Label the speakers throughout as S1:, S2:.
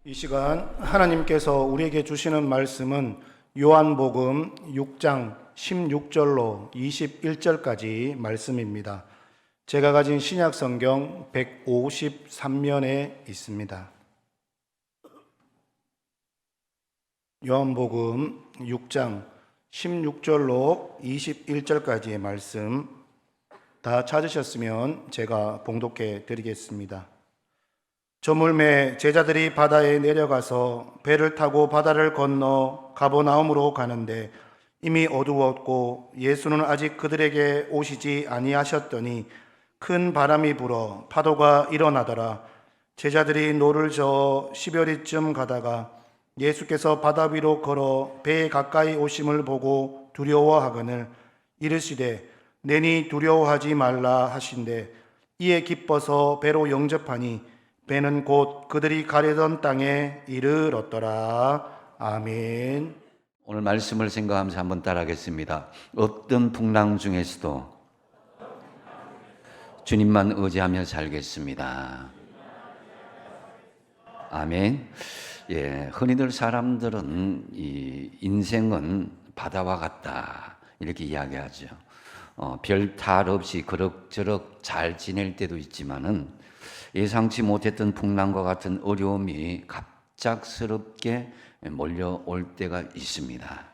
S1: 이 시간 하나님께서 우리에게 주시는 말씀은 요한복음 6장 16절로 21절까지 말씀입니다. 제가 가진 신약 성경 153면에 있습니다. 요한복음 6장 16절로 21절까지의 말씀 다 찾으셨으면 제가 봉독해 드리겠습니다. 저물매 제자들이 바다에 내려가서 배를 타고 바다를 건너 가버나움으로 가는데 이미 어두웠고 예수는 아직 그들에게 오시지 아니하셨더니 큰 바람이 불어 파도가 일어나더라. 제자들이 노를 저어 시별이쯤 가다가 예수께서 바다 위로 걸어 배에 가까이 오심을 보고 두려워하거늘 이르시되 내니 두려워하지 말라 하신대 이에 기뻐서 배로 영접하니 배는 곧 그들이 가려던 땅에 이르렀더라. 아멘.
S2: 오늘 말씀을 생각하면서 한번 따라하겠습니다. 어떤 풍랑 중에서도 주님만 의지하며 살겠습니다. 아멘. 흔히들 사람들은 이 인생은 바다와 같다 이렇게 이야기하죠. 별 탈 없이 그럭저럭 잘 지낼 때도 있지만은 예상치 못했던 풍랑과 같은 어려움이 갑작스럽게 몰려올 때가 있습니다.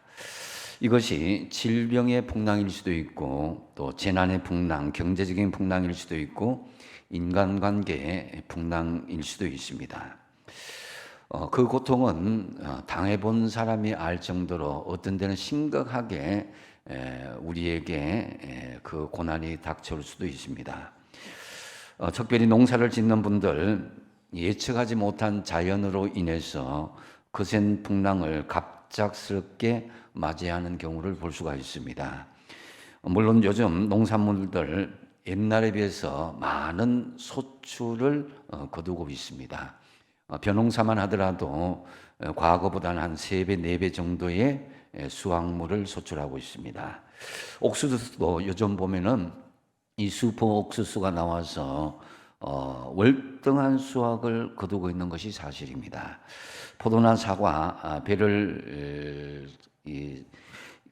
S2: 이것이 질병의 풍랑일 수도 있고 또 재난의 풍랑, 경제적인 풍랑일 수도 있고 인간관계의 풍랑일 수도 있습니다. 그 고통은 당해본 사람이 알 정도로 어떤 때는 심각하게 우리에게 그 고난이 닥쳐올 수도 있습니다. 특별히 농사를 짓는 분들 예측하지 못한 자연으로 인해서 거센 풍랑을 갑작스럽게 맞이하는 경우를 볼 수가 있습니다. 물론 요즘 농산물들 옛날에 비해서 많은 소출을 거두고 있습니다. 벼농사만 하더라도 과거보다는 한 3배, 4배 정도의 수확물을 소출하고 있습니다. 옥수수도 요즘 보면은 이 슈퍼 옥수수가 나와서 월등한 수확을 거두고 있는 것이 사실입니다. 포도나 사과, 배를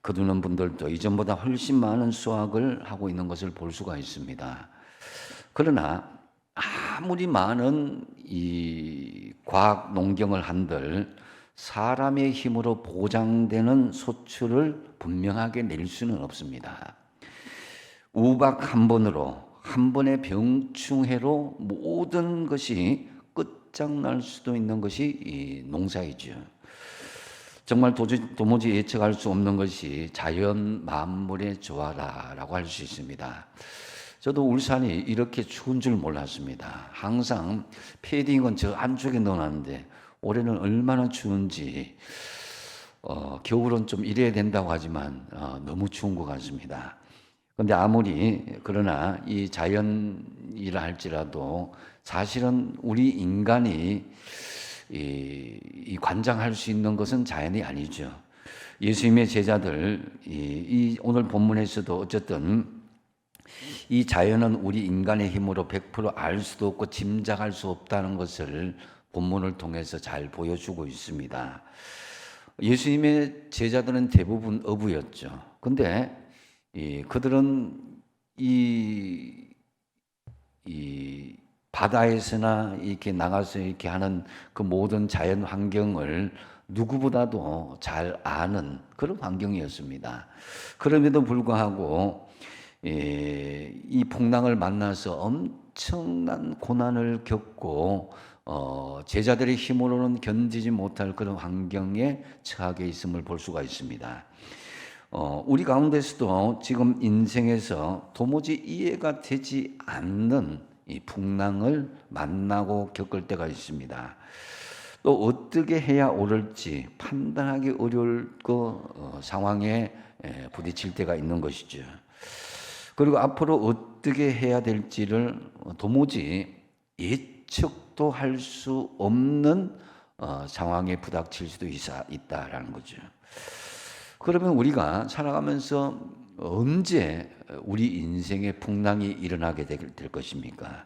S2: 거두는 분들도 이전보다 훨씬 많은 수확을 하고 있는 것을 볼 수가 있습니다. 그러나 아무리 많은 이 과학 농경을 한들 사람의 힘으로 보장되는 소출을 분명하게 낼 수는 없습니다. 우박 한 번으로 한 번의 병충해로 모든 것이 끝장날 수도 있는 것이 이 농사이죠. 정말 도무지 예측할 수 없는 것이 자연 만물의 조화라고 할 수 있습니다. 저도 울산이 이렇게 추운 줄 몰랐습니다. 항상 패딩은 저 안쪽에 넣어놨는데 올해는 얼마나 추운지 겨울은 좀 이래야 된다고 하지만 너무 추운 것 같습니다. 그런데 그러나 이 자연이라 할지라도 사실은 우리 인간이 이 관장할 수 있는 것은 자연이 아니죠. 예수님의 제자들 이 오늘 본문에서도 어쨌든 이 자연은 우리 인간의 힘으로 100% 알 수도 없고 짐작할 수 없다는 것을 본문을 통해서 잘 보여주고 있습니다. 예수님의 제자들은 대부분 어부였죠. 근데 그들은 이 바다에서나 이렇게 나가서 이렇게 하는 그 모든 자연 환경을 누구보다도 잘 아는 그런 환경이었습니다. 그럼에도 불구하고 이 풍랑을 만나서 엄청난 고난을 겪고 제자들의 힘으로는 견디지 못할 그런 환경에 처하게 있음을 볼 수가 있습니다. 우리 가운데서도 지금 인생에서 도무지 이해가 되지 않는 이 풍랑을 만나고 겪을 때가 있습니다. 또 어떻게 해야 옳을지 판단하기 어려울 상황에 부딪힐 때가 있는 것이죠. 그리고 앞으로 어떻게 해야 될지를 도무지 예측도 할 수 없는 상황에 부닥칠 수도 있다라는 거죠. 그러면 우리가 살아가면서 언제 우리 인생에 풍랑이 일어나게 될 것입니까?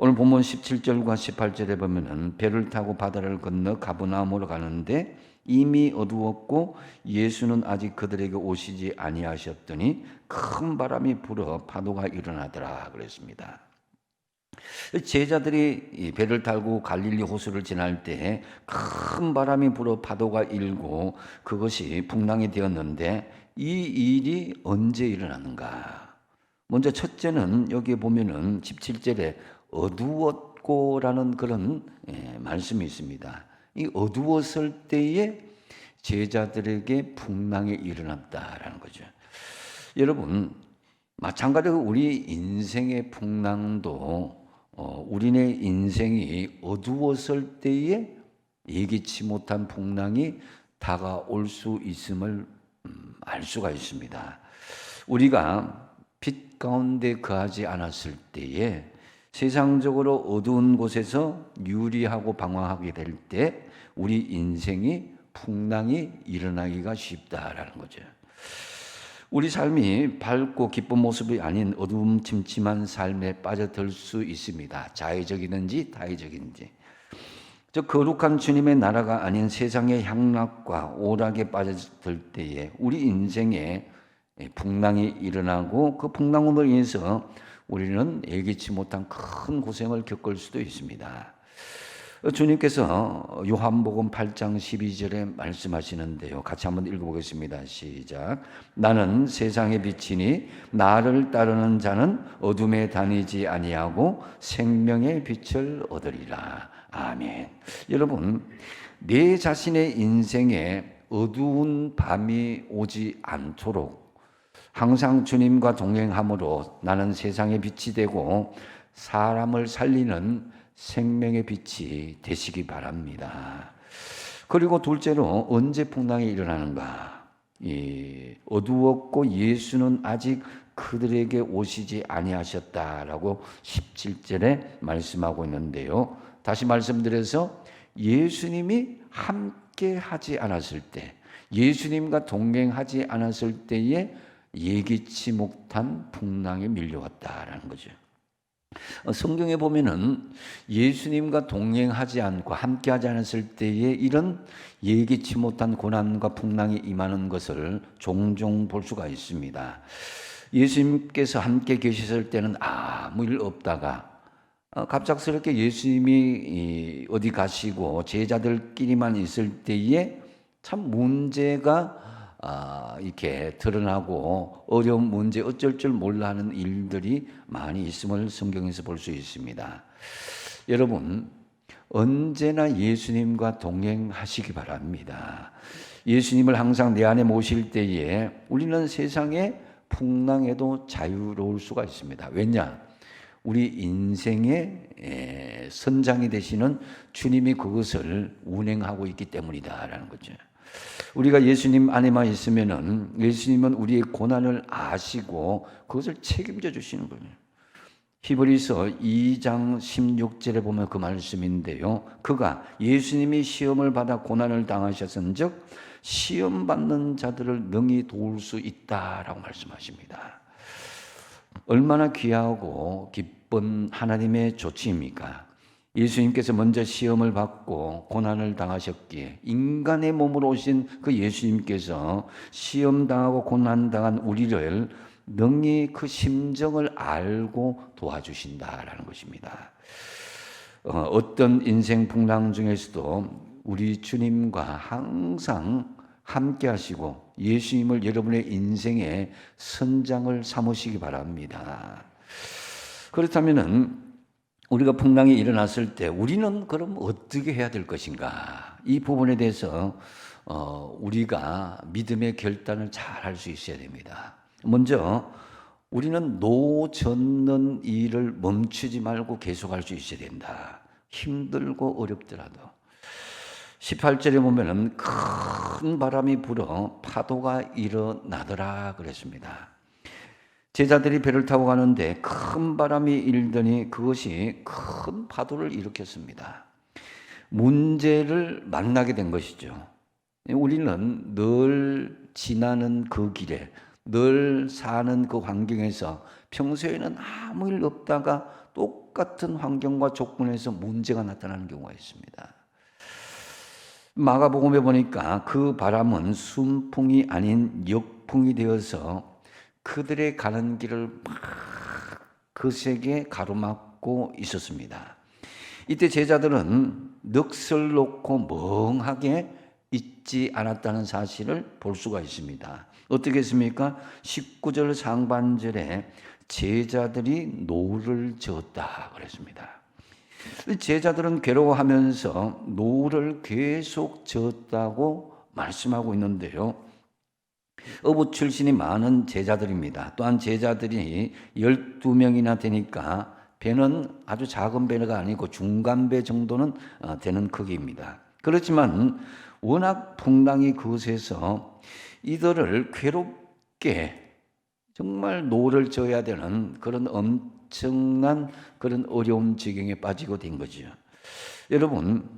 S2: 오늘 본문 17절과 18절에 보면은 배를 타고 바다를 건너 가버나움으로 가는데 이미 어두웠고 예수는 아직 그들에게 오시지 아니하셨더니 큰 바람이 불어 파도가 일어나더라 그랬습니다. 제자들이 이 배를 타고 갈릴리 호수를 지날 때 큰 바람이 불어 파도가 일고 그것이 풍랑이 되었는데 이 일이 언제 일어나는가? 먼저 첫째는 여기에 보면은 17절에 어두웠고라는 그런 말씀이 있습니다. 이 어두웠을 때에 제자들에게 풍랑이 일어났다라는 거죠. 여러분, 마찬가지로 우리 인생의 풍랑도 우리네 인생이 어두웠을 때에 예기치 못한 풍랑이 다가올 수 있음을 알 수가 있습니다. 우리가 빛 가운데 거하지 않았을 때에 세상적으로 어두운 곳에서 유리하고 방황하게 될 때 우리 인생이 풍랑이 일어나기가 쉽다라는 거죠. 우리 삶이 밝고 기쁜 모습이 아닌 어둠침침한 삶에 빠져들 수 있습니다. 자의적이든지 타의적인지. 저 거룩한 주님의 나라가 아닌 세상의 향락과 오락에 빠져들 때에 우리 인생에 풍랑이 일어나고 그 풍랑으로 인해서 우리는 예기치 못한 큰 고생을 겪을 수도 있습니다. 주님께서 요한복음 8장 12절에 말씀하시는데요. 같이 한번 읽어보겠습니다. 시작. 나는 세상의 빛이니 나를 따르는 자는 어둠에 다니지 아니하고 생명의 빛을 얻으리라. 아멘. 여러분, 내 자신의 인생에 어두운 밤이 오지 않도록 항상 주님과 동행함으로 나는 세상의 빛이 되고 사람을 살리는 생명의 빛이 되시기 바랍니다. 그리고 둘째로 언제 풍랑이 일어나는가? 어두웠고 예수는 아직 그들에게 오시지 아니하셨다라고 17절에 말씀하고 있는데요. 다시 말씀드려서 예수님이 함께 하지 않았을 때, 예수님과 동행하지 않았을 때에 예기치 못한 풍랑이 밀려왔다라는 거죠. 성경에 보면은 예수님과 동행하지 않고 함께하지 않았을 때에 이런 예기치 못한 고난과 풍랑이 임하는 것을 종종 볼 수가 있습니다. 예수님께서 함께 계셨을 때는 아무 일 없다가 갑작스럽게 예수님이 어디 가시고 제자들끼리만 있을 때에 참 문제가 이렇게 드러나고 어려운 문제 어쩔 줄 몰라 하는 일들이 많이 있음을 성경에서 볼 수 있습니다. 여러분, 언제나 예수님과 동행하시기 바랍니다. 예수님을 항상 내 안에 모실 때에 우리는 세상의 풍랑에도 자유로울 수가 있습니다. 왜냐? 우리 인생의 선장이 되시는 주님이 그것을 운행하고 있기 때문이다라는 거죠. 우리가 예수님 안에만 있으면은 예수님은 우리의 고난을 아시고 그것을 책임져 주시는 거예요. 히브리서 2장 16절에 보면 그 말씀인데요. 그가 예수님이 시험을 받아 고난을 당하셨은즉 시험 받는 자들을 능히 도울 수 있다라고 말씀하십니다. 얼마나 귀하고 기쁜 하나님의 조치입니까? 예수님께서 먼저 시험을 받고 고난을 당하셨기에 인간의 몸으로 오신 그 예수님께서 시험당하고 고난당한 우리를 능히 그 심정을 알고 도와주신다라는 것입니다. 어떤 인생 풍랑 중에서도 우리 주님과 항상 함께 하시고 예수님을 여러분의 인생의 선장을 삼으시기 바랍니다. 그렇다면은 우리가 풍랑이 일어났을 때 우리는 그럼 어떻게 해야 될 것인가? 이 부분에 대해서 우리가 믿음의 결단을 잘 할 수 있어야 됩니다. 먼저 우리는 노젓는 일을 멈추지 말고 계속할 수 있어야 된다. 힘들고 어렵더라도. 18절에 보면은 큰 바람이 불어 파도가 일어나더라 그랬습니다. 제자들이 배를 타고 가는데 큰 바람이 일더니 그것이 큰 파도를 일으켰습니다. 문제를 만나게 된 것이죠. 우리는 늘 지나는 그 길에, 늘 사는 그 환경에서 평소에는 아무 일 없다가 똑같은 환경과 조건에서 문제가 나타나는 경우가 있습니다. 마가복음에 보니까 그 바람은 순풍이 아닌 역풍이 되어서 그들의 가는 길을 막 거세게 가로막고 있었습니다. 이때 제자들은 넋을 놓고 멍하게 있지 않았다는 사실을 볼 수가 있습니다. 어떻게 했습니까? 19절 상반절에 제자들이 노를 저었다 그랬습니다. 제자들은 괴로워하면서 노를 계속 저었다고 말씀하고 있는데요. 어부 출신이 많은 제자들입니다. 또한 제자들이 12명이나 되니까 배는 아주 작은 배가 아니고 중간 배 정도는 되는 크기입니다. 그렇지만 워낙 풍랑이 거세서 이들을 괴롭게 정말 노를 져야 되는 그런 엄청난 그런 어려움 지경에 빠지고 된 거죠. 여러분,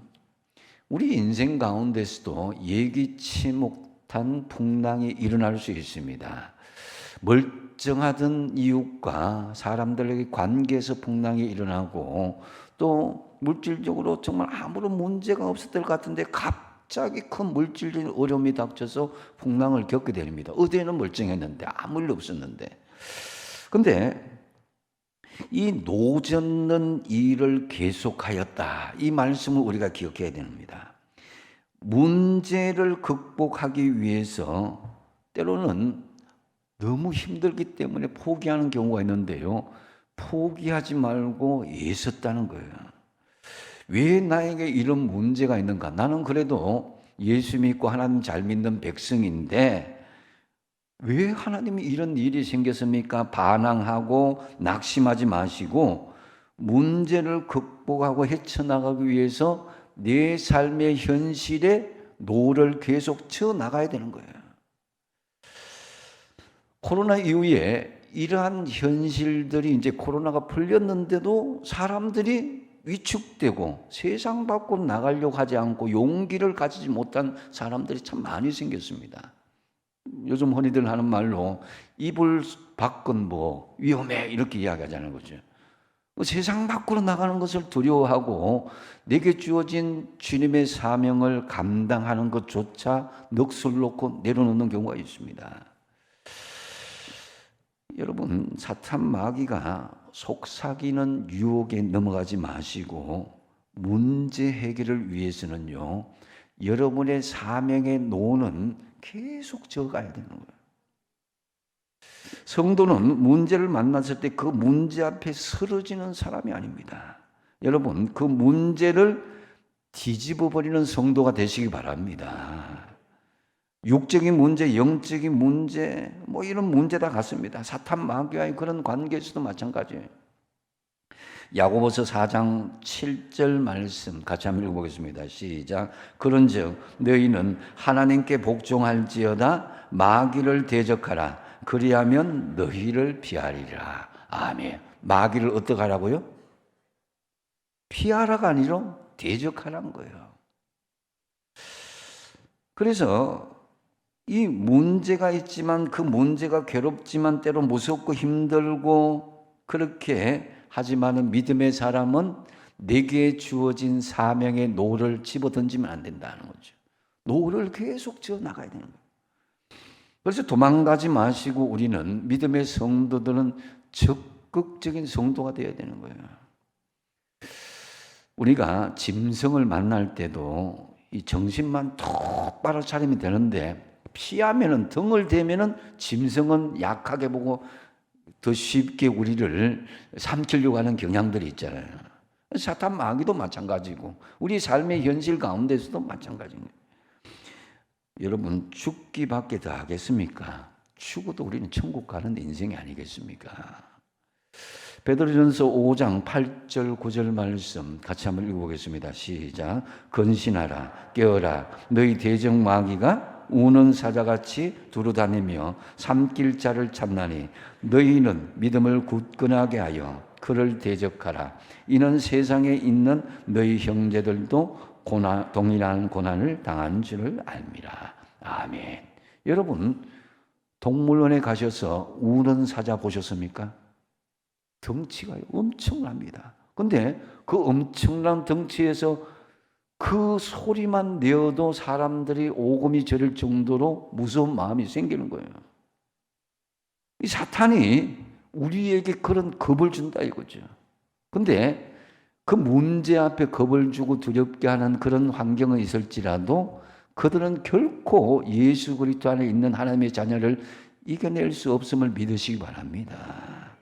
S2: 우리 인생 가운데서도 예기치 못한 풍랑이 일어날 수 있습니다. 멀쩡하던 이웃과 사람들에게 관계에서 풍랑이 일어나고 또 물질적으로 정말 아무런 문제가 없었을 것 같은데 갑자기 큰 물질적인 어려움이 닥쳐서 풍랑을 겪게 됩니다. 어제는 멀쩡했는데 아무 일 없었는데. 근데 이 노젓는 일을 계속하였다. 이 말씀을 우리가 기억해야 됩니다. 문제를 극복하기 위해서 때로는 너무 힘들기 때문에 포기하는 경우가 있는데요. 포기하지 말고 애썼다는 거예요. 왜 나에게 이런 문제가 있는가? 나는 그래도 예수 믿고 하나님 잘 믿는 백성인데 왜 하나님이 이런 일이 생겼습니까? 반항하고 낙심하지 마시고 문제를 극복하고 헤쳐나가기 위해서 내 삶의 현실에 노를 계속 쳐나가야 되는 거예요. 코로나 이후에 이러한 현실들이 이제 코로나가 풀렸는데도 사람들이 위축되고 세상 밖으로 나가려고 하지 않고 용기를 가지지 못한 사람들이 참 많이 생겼습니다. 요즘 흔히들 하는 말로 이불 밖은 뭐 위험해 이렇게 이야기하자는 거죠. 세상 밖으로 나가는 것을 두려워하고 내게 주어진 주님의 사명을 감당하는 것조차 넋을 놓고 내려놓는 경우가 있습니다. 여러분, 사탄 마귀가 속삭이는 유혹에 넘어가지 마시고 문제 해결을 위해서는요, 여러분의 사명의 노는 계속 저어가야 되는 거예요. 성도는 문제를 만났을 때 그 문제 앞에 쓰러지는 사람이 아닙니다. 여러분, 그 문제를 뒤집어 버리는 성도가 되시기 바랍니다. 육적인 문제, 영적인 문제, 뭐 이런 문제 다 같습니다. 사탄 마귀와의 그런 관계에서도 마찬가지예요. 야고보서 4장 7절 말씀 같이 한번 읽어보겠습니다. 시작. 그런즉 너희는 하나님께 복종할지어다 마귀를 대적하라. 그리하면 너희를 피하리라. 아멘. 마귀를 어떻게 하라고요? 피하라가 아니라 대적하라는 거예요. 그래서 이 문제가 있지만 그 문제가 괴롭지만 때로 무섭고 힘들고 그렇게 하지만 믿음의 사람은 내게 주어진 사명의 노를 집어던지면 안 된다는 거죠. 노를 계속 지어 나가야 되는 거예요. 그래서 도망가지 마시고 우리는 믿음의 성도들은 적극적인 성도가 되어야 되는 거예요. 우리가 짐승을 만날 때도 이 정신만 똑바로 차리면 되는데 피하면은 등을 대면은 짐승은 약하게 보고 더 쉽게 우리를 삼키려고 하는 경향들이 있잖아요. 사탄 마귀도 마찬가지고 우리 삶의 현실 가운데서도 마찬가지입니다. 여러분, 죽기밖에 더 하겠습니까? 죽어도 우리는 천국 가는 인생이 아니겠습니까? 베드로전서 5장 8절 9절 말씀 같이 한번 읽어보겠습니다. 시작. 근신하라 깨어라 너희 대적 마귀가 우는 사자같이 두루다니며 삼킬 자를 찾나니 너희는 믿음을 굳건하게 하여 그를 대적하라. 이는 세상에 있는 너희 형제들도 동일한 고난을 당한 줄을 알미라. 아멘. 여러분, 동물원에 가셔서 우는 사자 보셨습니까? 덩치가 엄청납니다. 근데 그 엄청난 덩치에서 그 소리만 내어도 사람들이 오금이 저릴 정도로 무서운 마음이 생기는 거예요. 이 사탄이 우리에게 그런 겁을 준다 이거죠. 근데 그 문제 앞에 겁을 주고 두렵게 하는 그런 환경은 있을지라도 그들은 결코 예수 그리스도 안에 있는 하나님의 자녀를 이겨낼 수 없음을 믿으시기 바랍니다.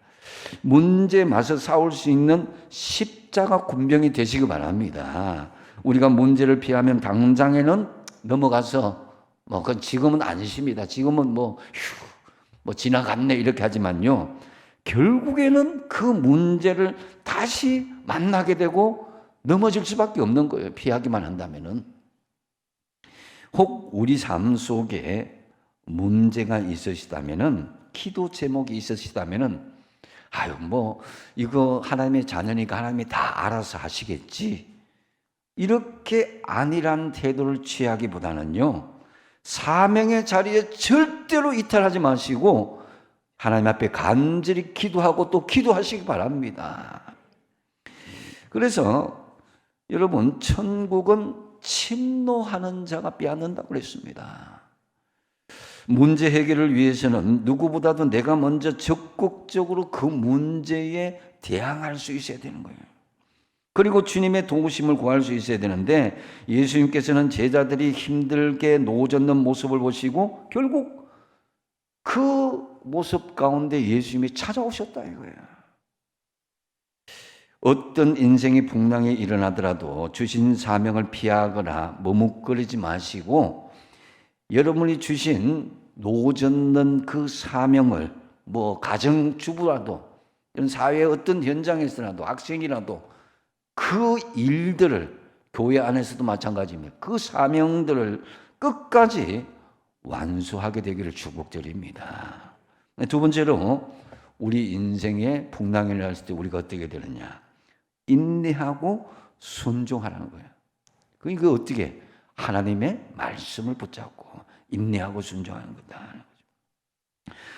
S2: 문제에 맞서 싸울 수 있는 십자가 군병이 되시기 바랍니다. 우리가 문제를 피하면 당장에는 넘어가서 그건 지금은 아니십니다. 지금은 지나갔네 이렇게 하지만요. 결국에는 그 문제를 다시 만나게 되고 넘어질 수밖에 없는 거예요. 피하기만 한다면은. 혹 우리 삶 속에 문제가 있으시다면은, 기도 제목이 있으시다면은, 이거 하나님의 자녀니까 하나님이 다 알아서 하시겠지, 이렇게 안일한 태도를 취하기보다는요, 사명의 자리에 절대로 이탈하지 마시고 하나님 앞에 간절히 기도하고 또 기도하시기 바랍니다. 그래서 여러분, 천국은 침노하는 자가 빼앗는다고 그랬습니다. 문제 해결을 위해서는 누구보다도 내가 먼저 적극적으로 그 문제에 대항할 수 있어야 되는 거예요. 그리고 주님의 도우심을 구할 수 있어야 되는데, 예수님께서는 제자들이 힘들게 노젓는 모습을 보시고 결국 그 모습 가운데 예수님이 찾아오셨다 이거예요. 어떤 인생의 풍랑이 일어나더라도 주신 사명을 피하거나 머뭇거리지 마시고, 여러분이 주신 노젓는 그 사명을, 가정주부라도, 이런 사회의 어떤 현장에서라도, 학생이라도 그 일들을, 교회 안에서도 마찬가지입니다. 그 사명들을 끝까지 완수하게 되기를 축복드립니다. 두 번째로, 우리 인생의 풍랑이 일어났을 때 우리가 어떻게 되느냐? 인내하고 순종하라는 거예요. 그러니까 어떻게? 하나님의 말씀을 붙잡고 인내하고 순종하는 거다.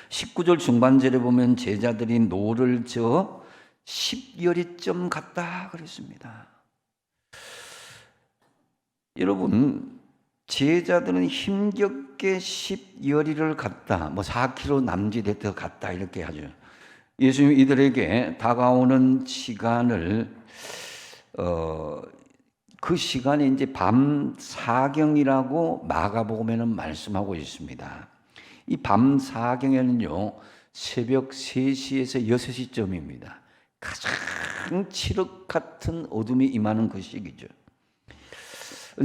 S2: 19절 중반절에 보면 제자들이 노를 저어 10여리쯤 갔다 그랬습니다. 여러분, 제자들은 힘겹게 10여리를 갔다, 4km 남짓해서 갔다 이렇게 하죠. 예수님 이들에게 다가오는 시간을 그 시간이 이제 밤 사경이라고 마가복음에는 말씀하고 있습니다. 이 밤 사경에는요, 새벽 3시에서 6시쯤입니다. 가장 칠흑 같은 어둠이 임하는 그 시기죠.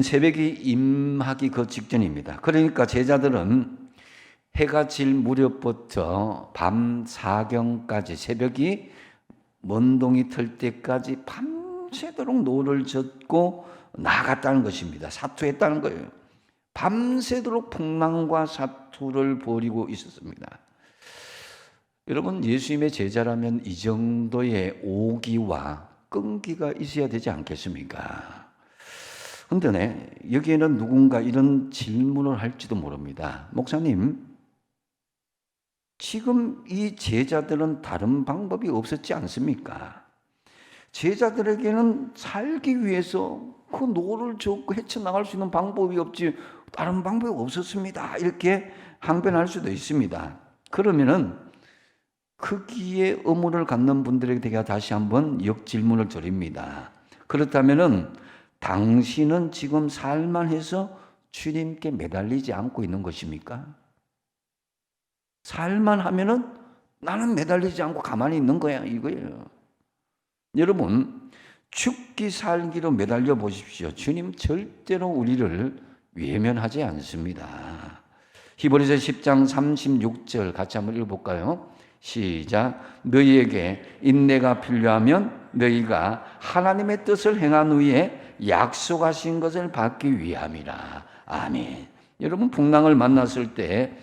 S2: 새벽이 임하기 그 직전입니다. 그러니까 제자들은 해가 질 무렵부터 밤 사경까지, 새벽이 먼동이 틀 때까지 밤새도록 노를 젓고 나갔다는 것입니다. 사투했다는 거예요. 밤새도록 풍랑과 사투를 벌이고 있었습니다. 여러분, 예수님의 제자라면 이 정도의 오기와 끈기가 있어야 되지 않겠습니까? 그런데 여기에는 누군가 이런 질문을 할지도 모릅니다. 목사님, 지금 이 제자들은 다른 방법이 없었지 않습니까? 제자들에게는 살기 위해서 그 노를 젓고 헤쳐나갈 수 있는 방법이 없지 다른 방법이 없었습니다. 이렇게 항변할 수도 있습니다. 그러면은 크기의 의문을 갖는 분들에게 제가 다시 한번 역질문을 드립니다. 그렇다면은 당신은 지금 살만해서 주님께 매달리지 않고 있는 것입니까? 살만하면은 나는 매달리지 않고 가만히 있는 거야 이거예요. 여러분, 죽기 살기로 매달려 보십시오. 주님 절대로 우리를 외면하지 않습니다. 히브리서 10장 36절 같이 한번 읽어볼까요? 시작. 너희에게 인내가 필요하면 너희가 하나님의 뜻을 행한 후에 약속하신 것을 받기 위함이라. 아멘. 여러분, 풍랑을 만났을 때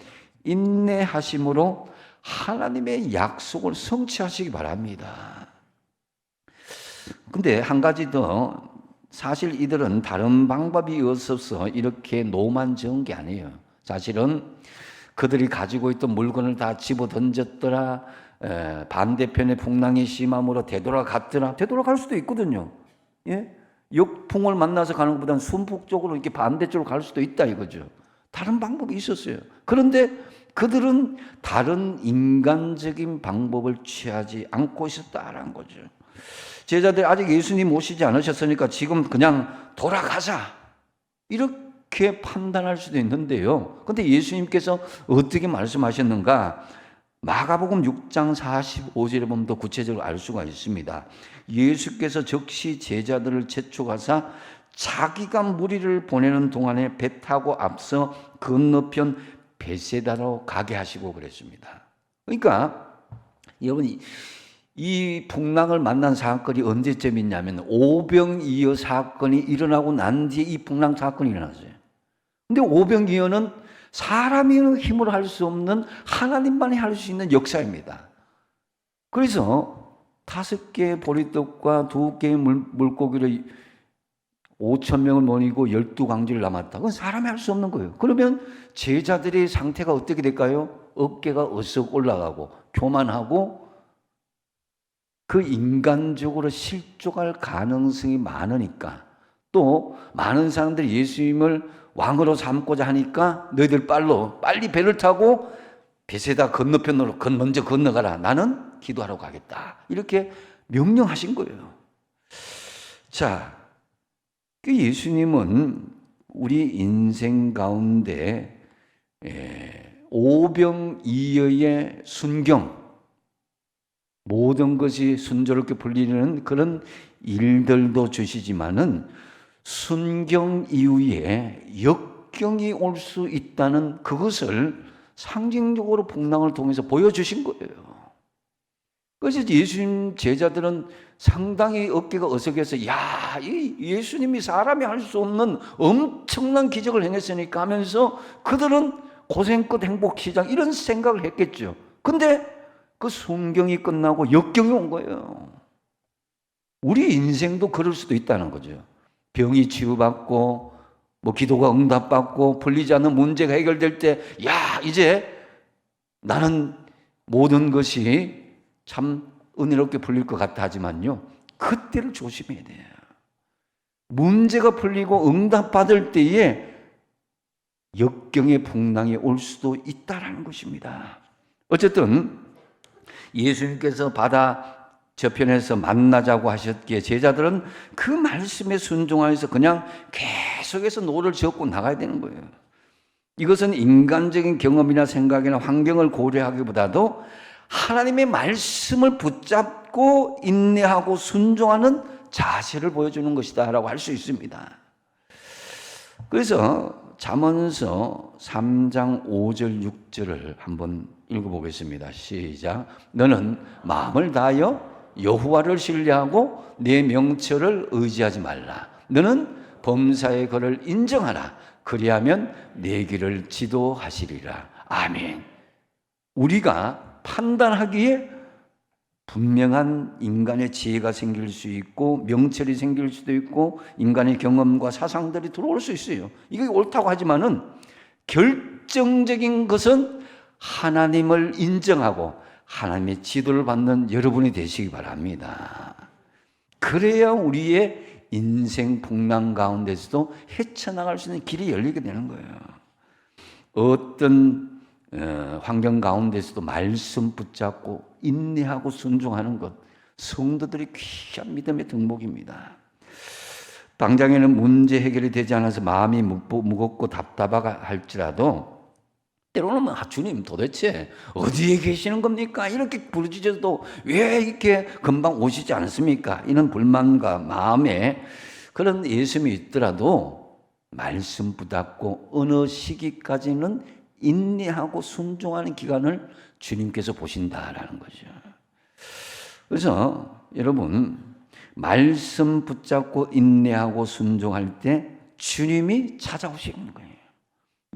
S2: 인내하심으로 하나님의 약속을 성취하시기 바랍니다. 근데 한 가지 더, 사실 이들은 다른 방법이 없어서 이렇게 노만 저은 게 아니에요. 사실은 그들이 가지고 있던 물건을 다 집어 던졌더라, 반대편의 풍랑이 심함으로 되돌아갔더라. 되돌아갈 수도 있거든요. 예? 역풍을 만나서 가는 것보다는 순풍적으로 이렇게 반대쪽으로 갈 수도 있다 이거죠. 다른 방법이 있었어요. 그런데 그들은 다른 인간적인 방법을 취하지 않고 있었다라는 거죠. 제자들 아직 예수님 오시지 않으셨으니까 지금 그냥 돌아가자 이렇게 판단할 수도 있는데요. 그런데 예수님께서 어떻게 말씀하셨는가? 마가복음 6장 45절에 보면 더 구체적으로 알 수가 있습니다. 예수께서 즉시 제자들을 재촉하사 자기가 무리를 보내는 동안에 배 타고 앞서 건너편 베세다로 가게 하시고 그랬습니다. 그러니까 여러분 이 풍랑을 만난 사건이 언제쯤 있냐면 오병이어 사건이 일어나고 난 뒤에 이 풍랑 사건이 일어났어요. 근데 오병이어는 사람의 힘으로 할 수 없는 하나님만이 할 수 있는 역사입니다. 그래서 5개의 보리떡과 2개의 물고기를 5,000명을 모이고 12광주를 남았다. 그건 사람이 할 수 없는 거예요. 그러면 제자들의 상태가 어떻게 될까요? 어깨가 어석 올라가고 교만하고 그 인간적으로 실족할 가능성이 많으니까 또 많은 사람들이 예수님을 왕으로 삼고자 하니까 너희들 빨리 배를 타고 베세다 건너편으로 먼저 건너가라. 나는 기도하러 가겠다. 이렇게 명령하신 거예요. 자, 그 예수님은 우리 인생 가운데 오병이어의 순경, 모든 것이 순조롭게 풀리는 그런 일들도 주시지만은 순경 이후에 역경이 올 수 있다는 그것을 상징적으로 풍랑을 통해서 보여주신 거예요. 그래서 예수님 제자들은 상당히 어깨가 어석해서 야, 이 예수님이 사람이 할 수 없는 엄청난 기적을 행했으니까 하면서 그들은 고생 끝 행복 시작 이런 생각을 했겠죠. 근데 그 순경이 끝나고 역경이 온 거예요. 우리 인생도 그럴 수도 있다는 거죠. 병이 치유받고 뭐 기도가 응답받고 풀리지 않는 문제가 해결될 때 야, 이제 나는 모든 것이 참 은혜롭게 풀릴 것 같아 하지만요. 그때를 조심해야 돼요. 문제가 풀리고 응답받을 때에 역경의 풍랑이 올 수도 있다라는 것입니다. 어쨌든 예수님께서 바다 저편에서 만나자고 하셨기에 제자들은 그 말씀에 순종하여서 그냥 계속해서 노를 저고 나가야 되는 거예요. 이것은 인간적인 경험이나 생각이나 환경을 고려하기보다도 하나님의 말씀을 붙잡고 인내하고 순종하는 자세를 보여주는 것이다 라고 할 수 있습니다. 그래서 잠언서 3장 5절 6절을 한번 읽어보겠습니다. 시작. 너는 마음을 다하여 여호와를 신뢰하고 내 명철을 의지하지 말라. 너는 범사의 것을 인정하라. 그리하면 내 길을 지도하시리라. 아멘. 우리가 판단하기에 분명한 인간의 지혜가 생길 수 있고 명철이 생길 수도 있고 인간의 경험과 사상들이 들어올 수 있어요. 이게 옳다고 하지만은 결정적인 것은 하나님을 인정하고 하나님의 지도를 받는 여러분이 되시기 바랍니다. 그래야 우리의 인생 풍랑 가운데서도 헤쳐나갈 수 있는 길이 열리게 되는 거예요. 어떤 환경 가운데서도 말씀 붙잡고 인내하고 순종하는 것, 성도들이 귀한 믿음의 덕목입니다. 당장에는 문제 해결이 되지 않아서 마음이 무겁고 답답하다 할지라도 때로는 주님 도대체 어디에 계시는 겁니까? 이렇게 부르짖어도 왜 이렇게 금방 오시지 않습니까? 이런 불만과 마음에 그런 예수님이 있더라도 말씀 붙잡고 어느 시기까지는 인내하고 순종하는 기간을 주님께서 보신다라는 거죠. 그래서 여러분 말씀 붙잡고 인내하고 순종할 때 주님이 찾아오시는 거예요.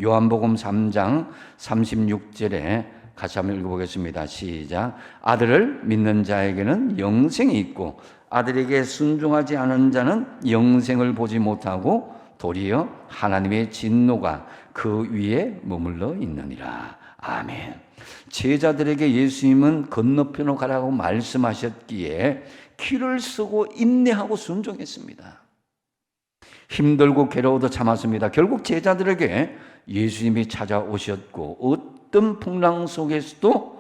S2: 요한복음 3장 36절에 같이 한번 읽어보겠습니다. 시작. 아들을 믿는 자에게는 영생이 있고 아들에게 순종하지 않은 자는 영생을 보지 못하고 도리어 하나님의 진노가 그 위에 머물러 있느니라. 아멘. 제자들에게 예수님은 건너편으로 가라고 말씀하셨기에 키를 쓰고 인내하고 순종했습니다. 힘들고 괴로워도 참았습니다. 결국 제자들에게 예수님이 찾아오셨고 어떤 풍랑 속에서도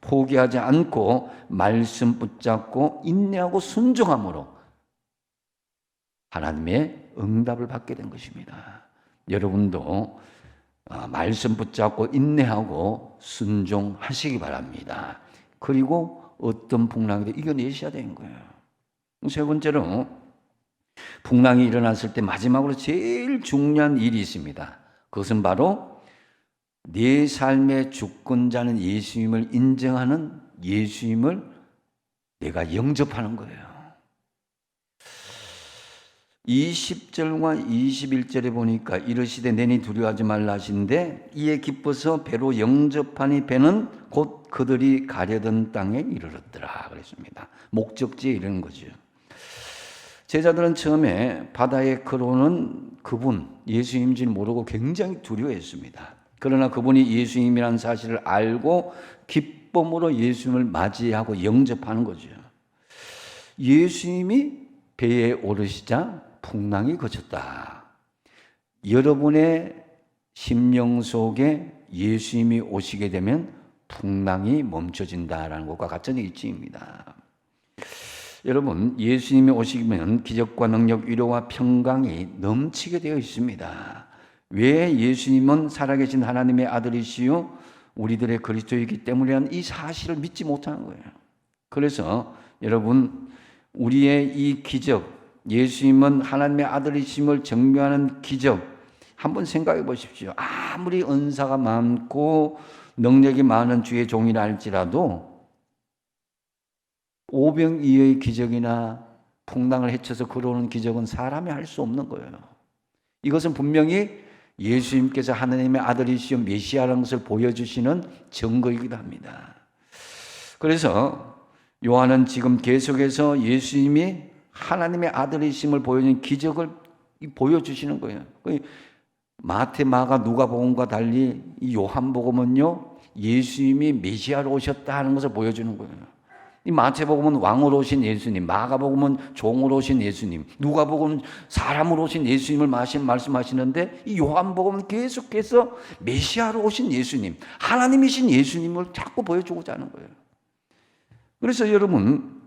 S2: 포기하지 않고 말씀 붙잡고 인내하고 순종함으로 하나님의 응답을 받게 된 것입니다. 여러분도 말씀 붙잡고 인내하고 순종하시기 바랍니다. 그리고 어떤 풍랑에도 이겨내셔야 되는 거예요. 세 번째로 풍랑이 일어났을 때 마지막으로 제일 중요한 일이 있습니다. 그것은 바로 내 삶의 주권자는 예수님을 인정하는 예수님을 내가 영접하는 거예요. 20절과 21절에 보니까 이르시되 내니 두려워하지 말라 하신데 이에 기뻐서 배로 영접하니 배는 곧 그들이 가려던 땅에 이르렀더라 그랬습니다. 목적지에 이르는 거죠. 제자들은 처음에 바다에 걸어오는 그분 예수님인 줄 모르고 굉장히 두려워했습니다. 그러나 그분이 예수님이라는 사실을 알고 기쁨으로 예수님을 맞이하고 영접하는 거죠. 예수님이 배에 오르시자 풍랑이 그쳤다. 여러분의 심령 속에 예수님이 오시게 되면 풍랑이 멈춰진다라는 것과 같은 이치입니다. 여러분, 예수님이 오시면 기적과 능력, 위로와 평강이 넘치게 되어 있습니다. 왜 예수님은 살아계신 하나님의 아들이시요 우리들의 그리스도이기 때문이라는 이 사실을 믿지 못하는 거예요. 그래서 여러분, 우리의 이 기적, 예수님은 하나님의 아들이심을 증명하는 기적 한번 생각해 보십시오. 아무리 은사가 많고 능력이 많은 주의 종이라 할지라도 오병이어의 기적이나 풍랑을 헤쳐서 걸어오는 기적은 사람이 할 수 없는 거예요. 이것은 분명히 예수님께서 하나님의 아들이시오 메시아라는 것을 보여주시는 증거이기도 합니다. 그래서 요한은 지금 계속해서 예수님이 하나님의 아들이심을 보여주는 기적을 보여주시는 거예요. 마태, 마가, 누가복음과 달리 이 요한복음은요 예수님이 메시아로 오셨다 하는 것을 보여주는 거예요. 이 마태복음은 왕으로 오신 예수님, 마가복음은 종으로 오신 예수님, 누가복음은 사람으로 오신 예수님을 말씀하시는데 이 요한복음은 계속해서 메시아로 오신 예수님, 하나님이신 예수님을 자꾸 보여주고자 하는 거예요. 그래서 여러분,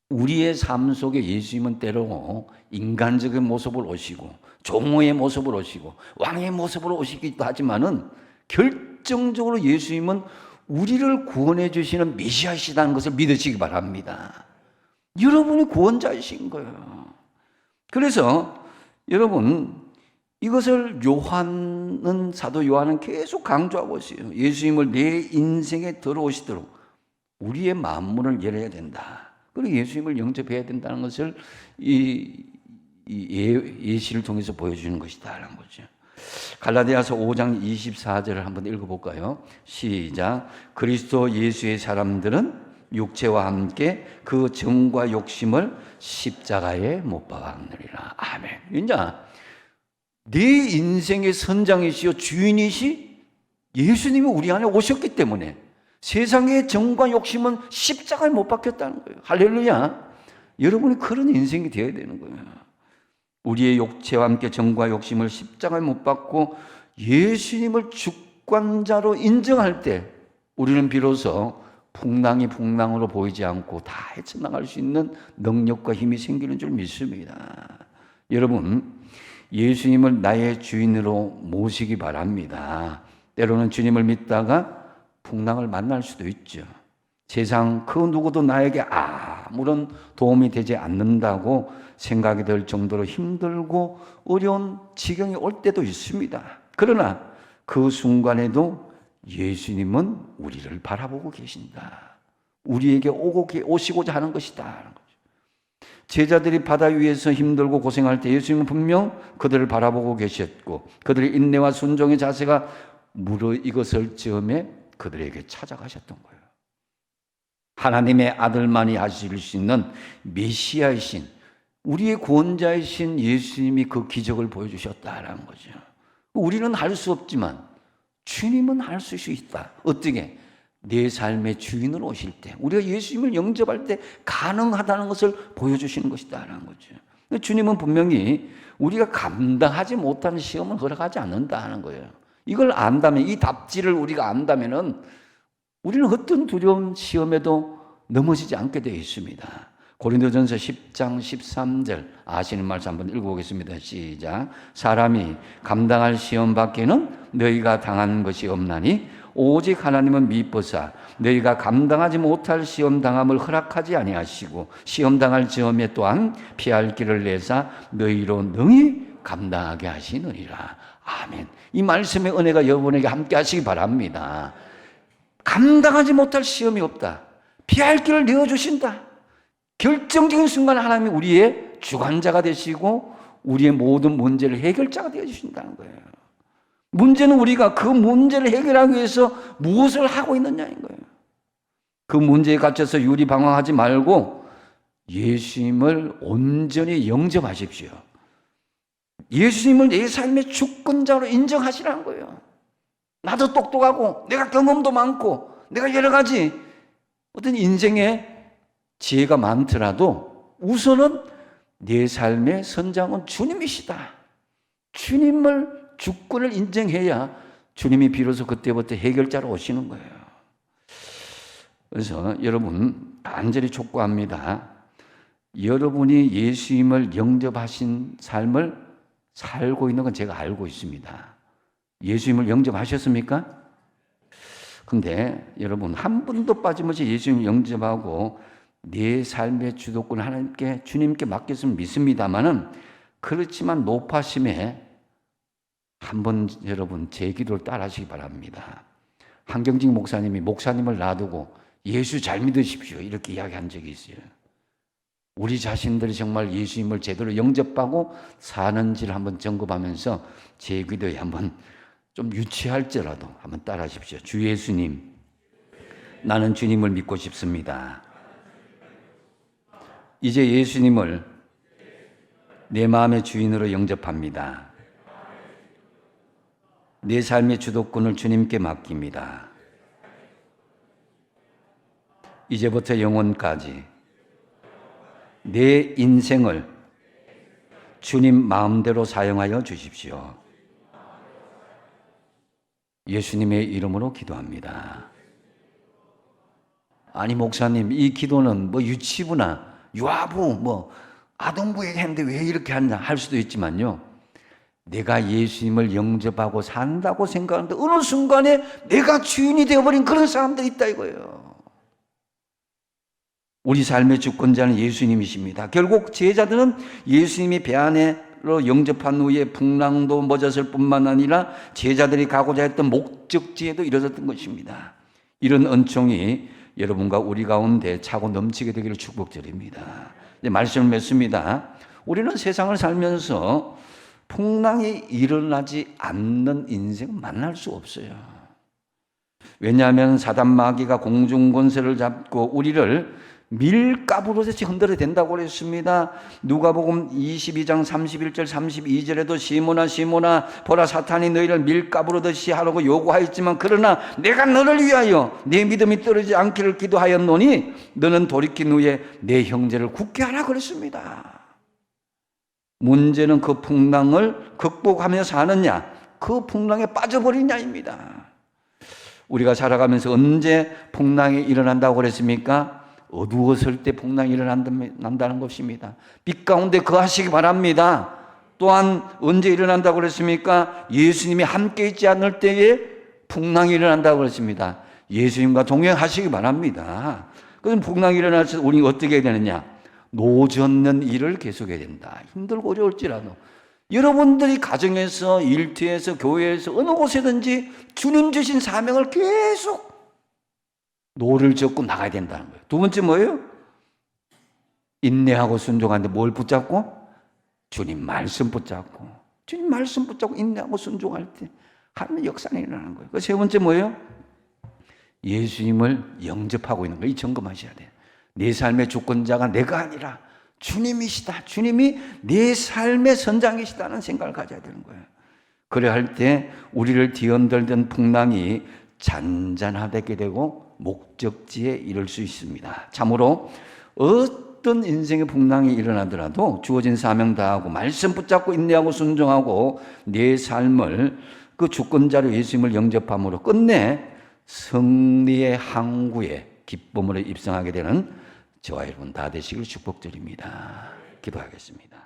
S2: 우리의 삶 속에 예수님은 때로 인간적인 모습을 오시고 종의 모습을 오시고 왕의 모습으로 오시기도 하지만은 결정적으로 예수님은 우리를 구원해 주시는 메시아시다는 것을 믿으시기 바랍니다. 여러분이 구원자이신 거예요. 그래서 여러분 이것을 사도 요한은 계속 강조하고 있어요. 예수님을 내 인생에 들어오시도록 우리의 만문을 열어야 된다. 그리고 예수님을 영접해야 된다는 것을 이 예시를 통해서 보여주는 것이다라는 거죠. 갈라디아서 5장 24절을 한번 읽어볼까요? 시작. 그리스도 예수의 사람들은 육체와 함께 그 정과 욕심을 십자가에 못 박았느니라. 아멘. 이제 내 인생의 선장이시요 주인이시 예수님이 우리 안에 오셨기 때문에 세상의 정과 욕심은 십자가에 못 박혔다는 거예요. 할렐루야. 여러분이 그런 인생이 되어야 되는 거예요. 우리의 육체와 함께 정과 욕심을 십자가에 못 박고 예수님을 주권자로 인정할 때 우리는 비로소 풍랑이 풍랑으로 보이지 않고 다 헤쳐나갈 수 있는 능력과 힘이 생기는 줄 믿습니다. 여러분, 예수님을 나의 주인으로 모시기 바랍니다. 때로는 주님을 믿다가 풍랑을 만날 수도 있죠. 세상 그 누구도 나에게 아무런 도움이 되지 않는다고 생각이 들 정도로 힘들고 어려운 지경이 올 때도 있습니다. 그러나 그 순간에도 예수님은 우리를 바라보고 계신다. 우리에게 오시고자 하는 것이다. 제자들이 바다 위에서 힘들고 고생할 때 예수님은 분명 그들을 바라보고 계셨고 그들의 인내와 순종의 자세가 무르익었을 즈음에 그들에게 찾아가셨던 거예요. 하나님의 아들만이 하실 수 있는 메시아이신 우리의 구원자이신 예수님이 그 기적을 보여주셨다라는 거죠. 우리는 할 수 없지만 주님은 할 수 있다. 어떻게? 내 삶의 주인으로 오실 때, 우리가 예수님을 영접할 때 가능하다는 것을 보여주시는 것이다라는 거죠. 주님은 분명히 우리가 감당하지 못하는 시험은 허락하지 않는다는 거예요. 이걸 안다면, 이 답지를 우리가 안다면은 우리는 어떤 두려운 시험에도 넘어지지 않게 되어 있습니다. 고린도전서 10장 13절 아시는 말씀 한번 읽어보겠습니다. 시작. 사람이 감당할 시험 밖에는 너희가 당하는 것이 없나니 오직 하나님은 미쁘사 너희가 감당하지 못할 시험 당함을 허락하지 아니하시고 시험 당할 즈음에 또한 피할 길을 내사 너희로 능히 감당하게 하시느니라. 아멘. 이 말씀의 은혜가 여러분에게 함께 하시기 바랍니다. 감당하지 못할 시험이 없다. 피할 길을 내어주신다. 결정적인 순간 하나님이 우리의 주관자가 되시고 우리의 모든 문제를 해결자가 되어주신다는 거예요. 문제는 우리가 그 문제를 해결하기 위해서 무엇을 하고 있느냐인 거예요. 그 문제에 갇혀서 유리방황하지 말고 예수님을 온전히 영접하십시오. 예수님을 내 삶의 주권자로 인정하시라는 거예요. 나도 똑똑하고 내가 경험도 많고 내가 여러 가지 어떤 인생의 지혜가 많더라도 우선은 내 삶의 선장은 주님이시다. 주님을 주권을 인정해야 주님이 비로소 그때부터 해결자로 오시는 거예요. 그래서 여러분 간절히 촉구합니다. 여러분이 예수님을 영접하신 삶을 살고 있는 건 제가 알고 있습니다. 예수님을 영접하셨습니까? 근데 여러분 한 분도 빠짐없이 예수님을 영접하고 내 삶의 주도권을 하나님께 주님께 맡겼으면 믿습니다만은 그렇지만 높아심에 한번 여러분 제 기도를 따라하시기 바랍니다. 한경직 목사님이 목사님을 놔두고 예수 잘 믿으십시오 이렇게 이야기한 적이 있어요. 우리 자신들이 정말 예수님을 제대로 영접하고 사는지를 한번 점검하면서 제 기도에 한번 좀 유치할지라도 한번 따라하십시오. 주 예수님, 나는 주님을 믿고 싶습니다. 이제 예수님을 내 마음의 주인으로 영접합니다. 내 삶의 주도권을 주님께 맡깁니다. 이제부터 영원까지 내 인생을 주님 마음대로 사용하여 주십시오. 예수님의 이름으로 기도합니다. 아니 목사님 이 기도는 뭐 유치부나 유아부 뭐 아동부에게 했는데 왜 이렇게 하냐 할 수도 있지만요. 내가 예수님을 영접하고 산다고 생각하는데 어느 순간에 내가 주인이 되어버린 그런 사람들이 있다 이거예요. 우리 삶의 주권자는 예수님이십니다. 결국 제자들은 예수님이 배 안으로 영접한 후에 풍랑도 멎었을 뿐만 아니라 제자들이 가고자 했던 목적지에도 이르렀던 것입니다. 이런 은총이 여러분과 우리 가운데 차고 넘치게 되기를 축복드립니다. 이제 말씀을 맺습니다. 우리는 세상을 살면서 풍랑이 일어나지 않는 인생은 만날 수 없어요. 왜냐하면 사단 마귀가 공중 권세를 잡고 우리를 밀가부르듯이 흔들어야 된다고 그랬습니다. 누가복음 22장 31절 32절에도 시몬아 시몬아 보라 사탄이 너희를 밀가부르듯이 하라고 요구하였지만 그러나 내가 너를 위하여 내 믿음이 떨어지지 않기를 기도하였노니 너는 돌이킨 후에 내 형제를 굳게 하라 그랬습니다. 문제는 그 풍랑을 극복하며 사느냐 그 풍랑에 빠져버리냐입니다. 우리가 살아가면서 언제 풍랑이 일어난다고 그랬습니까? 어두웠을 때 풍랑이 일어난다는 것입니다. 빛 가운데 거하시기 바랍니다. 또한 언제 일어난다고 그랬습니까? 예수님이 함께 있지 않을 때에 풍랑이 일어난다고 그랬습니다. 예수님과 동행하시기 바랍니다. 그럼 풍랑이 일어날 때 우리 어떻게 해야 되느냐? 노젓는 일을 계속해야 된다. 힘들고 어려울지라도 여러분들이 가정에서 일터에서 교회에서 어느 곳에든지 주님 주신 사명을 계속 노를 젓고 나가야 된다는 거예요. 두 번째 뭐예요? 인내하고 순종하는데 뭘 붙잡고? 주님 말씀 붙잡고 주님 말씀 붙잡고 인내하고 순종할 때 하나님의 역사가 일어나는 거예요. 그 세 번째 뭐예요? 예수님을 영접하고 있는 거예요. 이 점검하셔야 돼요. 내 삶의 주권자가 내가 아니라 주님이시다. 주님이 내 삶의 선장이시다는 생각을 가져야 되는 거예요. 그래야 할 때 우리를 뒤흔들던 풍랑이 잔잔하게 되고 목적지에 이를 수 있습니다. 참으로 어떤 인생의 풍랑이 일어나더라도 주어진 사명 다하고 말씀 붙잡고 인내하고 순종하고 내 삶을 그 주권자로 예수님을 영접함으로 끝내 승리의 항구에 기쁨으로 입성하게 되는 저와 여러분 다 되시길 축복드립니다. 기도하겠습니다.